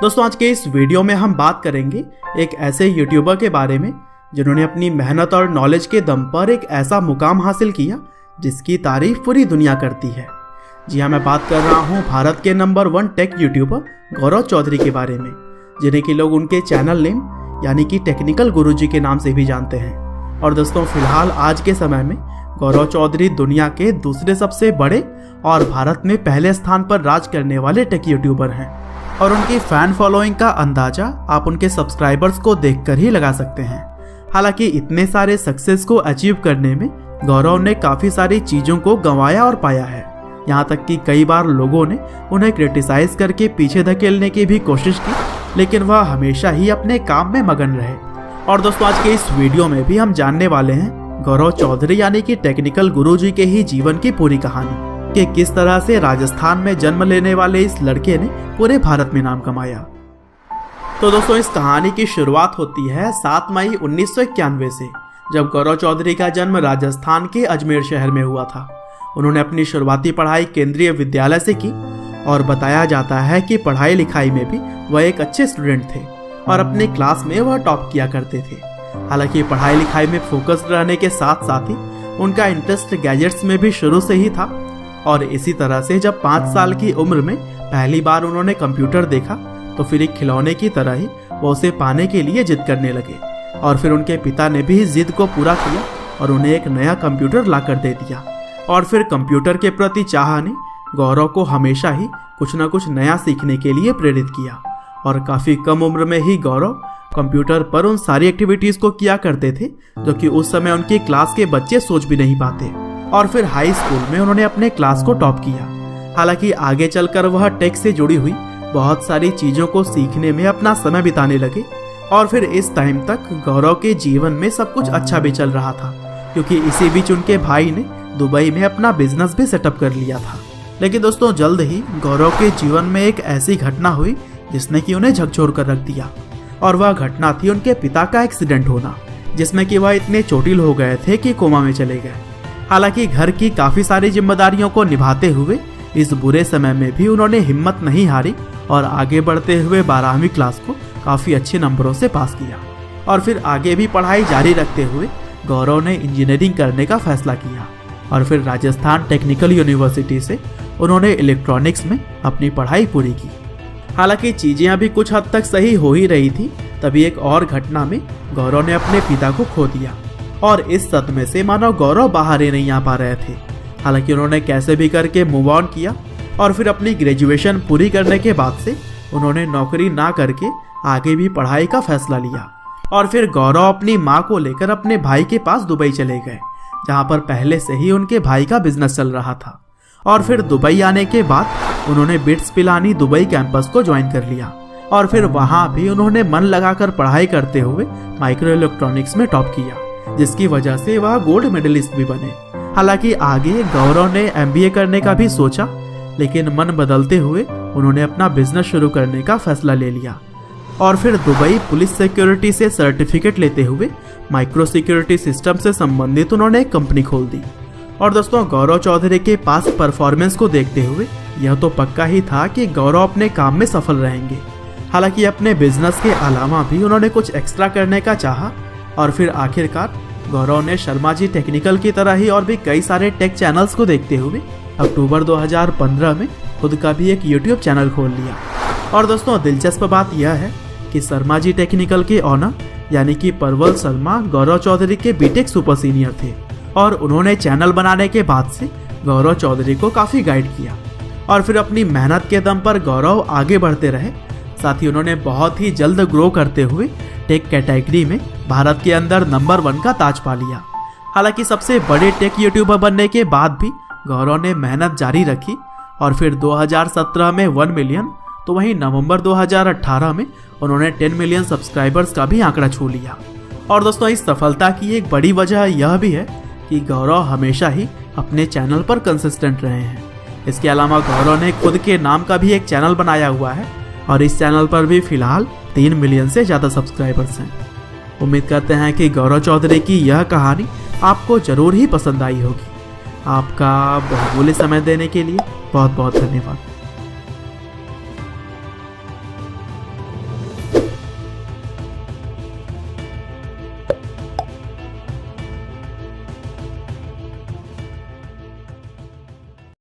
दोस्तों आज के इस वीडियो में हम बात करेंगे एक ऐसे यूट्यूबर के बारे में जिन्होंने अपनी मेहनत और नॉलेज के दम पर एक ऐसा मुकाम हासिल किया जिसकी तारीफ पूरी दुनिया करती है। जी हाँ, मैं बात कर रहा हूँ भारत के नंबर 1 टेक यूट्यूबर गौरव चौधरी के बारे में, जिन्हें कि लोग उनके चैनल नेम यानी कि टेक्निकल गुरुजी के नाम से भी जानते हैं। और दोस्तों फिलहाल आज के समय में गौरव चौधरी दुनिया के दूसरे सबसे बड़े और भारत में पहले स्थान पर राज करने वाले टेक यूट्यूबर हैं। और उनकी फैन फॉलोइंग का अंदाजा आप उनके सब्सक्राइबर्स को देखकर ही लगा सकते हैं। हालांकि इतने सारे सक्सेस को अचीव करने में गौरव ने काफ़ी सारी चीज़ों को गंवाया और पाया है। यहाँ तक कि कई बार लोगों ने उन्हें क्रिटिसाइज करके पीछे धकेलने की भी कोशिश की, लेकिन वह हमेशा ही अपने काम में मगन रहे। और दोस्तों आज के इस वीडियो में भी हम जानने वाले हैं गौरव चौधरी यानी कि टेक्निकल गुरुजी के ही जीवन की पूरी कहानी कि किस तरह से राजस्थान में जन्म लेने वाले इस लड़के ने पूरे भारत में नाम कमाया। तो दोस्तों इस कहानी की शुरुआत होती है 7 मई 1991 से, जब गौरव चौधरी का जन्म राजस्थान के अजमेर शहर में हुआ था। उन्होंने अपनी शुरुआती पढ़ाई केंद्रीय विद्यालय से की और बताया जाता है कि पढ़ाई लिखाई में भी वह एक अच्छे स्टूडेंट थे और अपनी क्लास में वह टॉप किया करते थे। हालांकि पढ़ाई लिखाई में फोकस्ड रहने के साथ साथ ही उनका इंटरेस्ट गैजेट्स में भी शुरू से ही था। और इसी तरह से जब 5 साल की उम्र में पहली बार उन्होंने कंप्यूटर देखा तो फिर एक खिलौने की तरह ही वो उसे पाने के लिए जिद करने लगे। और फिर उनके पिता ने भी जिद को पूरा किया और उन्हें एक नया कंप्यूटर ला कर दे दिया। और फिर कंप्यूटर के प्रति चाह ने गौरव को हमेशा ही कुछ न कुछ नया सीखने के लिए प्रेरित किया। और काफ़ी कम उम्र में ही गौरव कंप्यूटर पर उन सारी एक्टिविटीज़ को किया करते थे जो कि उस समय उनकी क्लास के बच्चे सोच भी नहीं पाते। और फिर हाई स्कूल में उन्होंने अपने क्लास को टॉप किया। हालांकि आगे चलकर वह टेक से जुड़ी हुई बहुत सारी चीज़ों को सीखने में अपना समय बिताने लगे। और फिर इस टाइम तक गौरव के जीवन में सब कुछ अच्छा भी चल रहा था, क्योंकि इसी बीच उनके भाई ने दुबई में अपना बिजनेस भी सेटअप कर लिया था। लेकिन दोस्तों जल्द ही गौरव के जीवन में एक ऐसी घटना हुई जिसने कि उन्हें झकझोर कर रख दिया। और वह घटना थी उनके पिता का एक्सीडेंट होना, जिसमें कि वह इतने चोटिल हो गए थे कि कोमा में चले गए। हालांकि घर की काफ़ी सारी जिम्मेदारियों को निभाते हुए इस बुरे समय में भी उन्होंने हिम्मत नहीं हारी और आगे बढ़ते हुए 12वीं क्लास को काफ़ी अच्छे नंबरों से पास किया। और फिर आगे भी पढ़ाई जारी रखते हुए गौरव ने इंजीनियरिंग करने का फैसला किया। और फिर राजस्थान टेक्निकल यूनिवर्सिटी से उन्होंने इलेक्ट्रॉनिक्स में अपनी पढ़ाई पूरी की। हालांकि चीज़ें अभी कुछ हद तक सही हो ही रही थी, तभी एक और घटना में गौरव ने अपने पिता को खो दिया। और इस सदमे से मानो गौरव बाहर ही नहीं आ पा रहे थे। हालांकि उन्होंने कैसे भी करके मूव ऑन किया और फिर अपनी ग्रेजुएशन पूरी करने के बाद से उन्होंने नौकरी ना करके आगे भी पढ़ाई का फैसला लिया। और फिर गौरव अपनी माँ को लेकर अपने भाई के पास दुबई चले गए, जहाँ पर पहले से ही उनके भाई का बिजनेस चल रहा था। और फिर दुबई आने के बाद उन्होंने बिट्स पिलानी दुबई कैंपस को ज्वाइन कर लिया। और फिर वहाँ भी उन्होंने मन लगाकर पढ़ाई करते हुए माइक्रो इलेक्ट्रॉनिक्स में टॉप किया, जिसकी वजह से वह गोल्ड मेडलिस्ट भी बने। हालांकि आगे गौरव ने MBA करने का भी सोचा, लेकिन मन बदलते हुए उन्होंने अपना बिजनेस शुरू करने का फैसला ले लिया। और फिर दुबई पुलिस सिक्योरिटी से सर्टिफिकेट लेते हुए माइक्रो सिक्योरिटी सिस्टम से संबंधित उन्होंने एक कंपनी खोल दी। और दोस्तों गौरव चौधरी के पास परफॉर्मेंस को देखते हुए यह तो पक्का ही था कि गौरव अपने काम में सफल रहेंगे। हालांकि अपने बिजनेस के अलावा भी उन्होंने कुछ एक्स्ट्रा करने का चाहा। और फिर आखिरकार गौरव ने शर्मा जी टेक्निकल की तरह ही और भी कई सारे टेक चैनल्स को देखते हुए अक्टूबर 2015 में खुद का भी एक YouTube चैनल खोल लिया। और दोस्तों दिलचस्प बात यह है कि शर्मा जी टेक्निकल के ऑनर यानी कि परवल शर्मा गौरव चौधरी के बीटेक सुपर सीनियर थे। और उन्होंने चैनल बनाने के बाद से गौरव चौधरी को काफ़ी गाइड किया। और फिर अपनी मेहनत के दम पर गौरव आगे बढ़ते रहे। साथ ही उन्होंने बहुत ही जल्द ग्रो करते हुए टेक कैटेगरी में भारत के अंदर नंबर 1 का ताज पा लिया। हालांकि सबसे बड़े टेक यूट्यूबर बनने के बाद भी गौरव ने मेहनत जारी रखी। और फिर 2017 में 1 मिलियन, तो वहीं नवंबर 2018 में उन्होंने 10 मिलियन सब्सक्राइबर्स का भी आंकड़ा छू लिया। और दोस्तों इस सफलता की एक बड़ी वजह यह भी है कि गौरव हमेशा ही अपने चैनल पर कंसिस्टेंट रहे हैं। इसके अलावा गौरव ने खुद के नाम का भी एक चैनल बनाया हुआ है और इस चैनल पर भी फिलहाल 3 मिलियन से ज़्यादा सब्सक्राइबर्स हैं। उम्मीद करते हैं कि गौरव चौधरी की यह कहानी आपको ज़रूर ही पसंद आई होगी। आपका बहुमूल्य समय देने के लिए बहुत बहुत धन्यवाद।